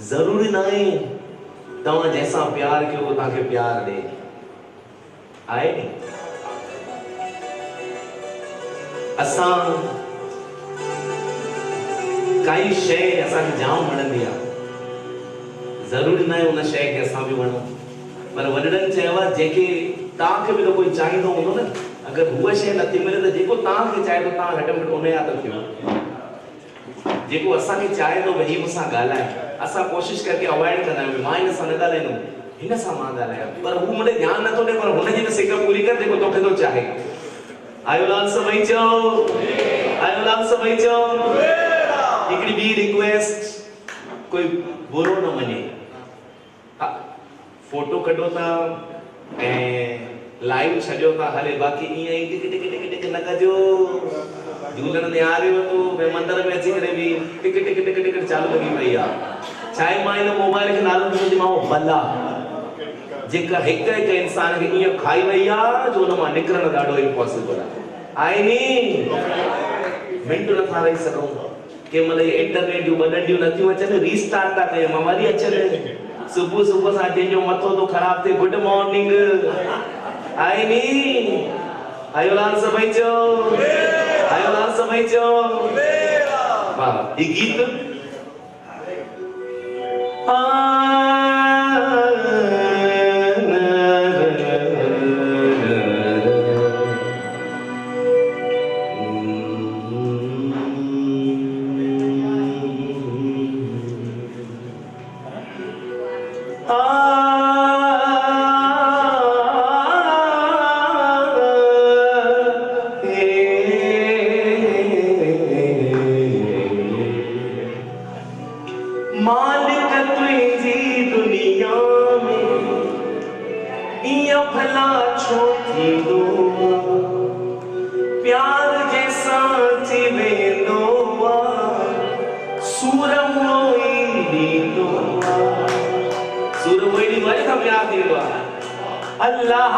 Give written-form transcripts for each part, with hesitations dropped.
जरूरी नहीं तव्हां जैसा प्यार कयो तव्हांखे प्यार दे आहे नी असां काई शइ असांखे जाम वणंदी आहे जरूरी नहीं उन शइ खे असां बि वणूं पर वॾड़नि चयो आहे जेके तव्हांखे बि त कोई चाहींदो हूंदो न अगर उहा शइ नथी मिले त जेको तव्हांखे चाहे थो तव्हां घटि में घटि उन जा त थियो जेको असांखे चाहे थो भई मूंसां ॻाल्हाए असां कोशिशि करके अवॉइड कंदा आहियूं मां हिन सां न ॻाल्हाईंदुमि हिन सां मां ॻाल्हायां पर हू मुंहिंजे ध्यानु नथो ॾे पर हुनजी त सिक पूरी कर जेको तोखे थो चाहे आयो लाल सभई चओ आयो लाल सभई चओ हिकिड़ी ॿी रिक्वेस्ट कोई बुरो न मञे फोटो कढो था ऐं लाइव छॾियो था हले बाक़ी ईअं ई टिक टिक टिक टिक न कजो झूलण निहारियो तो मैं मंदिर में अची करे भी टिक टिक टिक टिक चालू लगी पई आहे चाहे मां इन मोबाइल खे नालो ॾिनो मां बला जेका हिक हिक इंसान खे ईअं खाई वई आहे जो हुन मां निकिरणु ॾाढो इम्पॉसिबल आहे नी मिंट नथा रही सघूं कंहिं महिल इंटरनेट जूं ॿ नथियूं अचनि रीस्टार्ट था कयूं मां वरी अचनि सुबुह सुबुह सां जंहिंजो मथो थो ख़राब थिए गुड मॉर्निंग आहे नी आयो लाल सभई चओ आयो लाल सभई चओ वाह ये गीत मालिक तुझी दुनिया में इया भला छो थी दो प्यार जैसा जीवे दो सूर मोई दो सूर मोई वाले का प्यार दे दो अल्लाह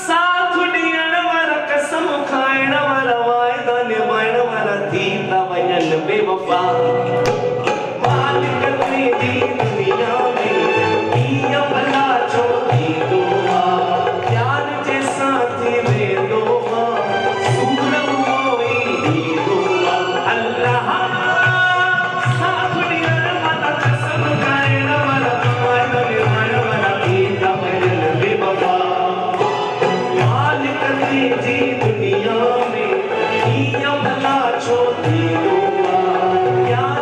साथ दियण वाला कसम खाइण वाला वायदा निभाइण वाला थी वजन बेवफा मालिक तुझी दुनिया में इया भला छो थी दो प्यार जैसा थी वे दो सूर मोई दो अल्लाह साथ दियण वाला कसम खाइण वाला वायदा निभाइण वाला थी वजन बेवफा मालिक तुझी दुनिया में इया भला छो थी दो प्यार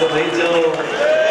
सभई चओ